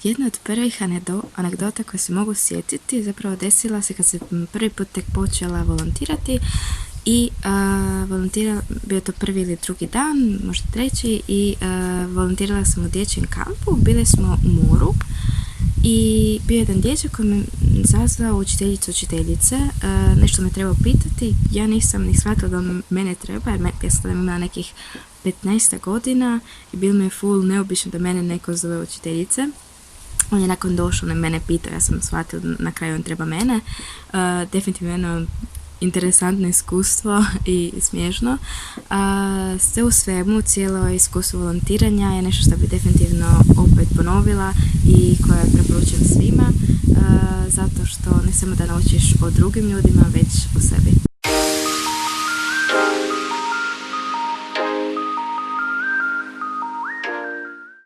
Jedna od prvih anegdota koje se mogu sjetiti zapravo desila se kad se prvi put tek počela volontirati i bio to prvi ili drugi dan, možda treći, i volontirala sam u dječjem kampu. Bili smo u moru i bio je jedan dječak koji me zazvao učiteljice, nešto me trebao pitati. Ja nisam ni shvatila da on mene treba, jer ja sam imala nekih 15 godina i bilo mi je full neobično da mene neko zove učiteljice. On je nakon došao na mene pitao, ja sam shvatila da na kraju on treba mene. Definitivno jedno interesantno iskustvo i smiješno. Sve u svemu, cijelo iskustvo volontiranja je nešto što bi definitivno opet ponovila i koje preporučujem svima, zato što ne samo da naučiš o drugim ljudima, već o sebi.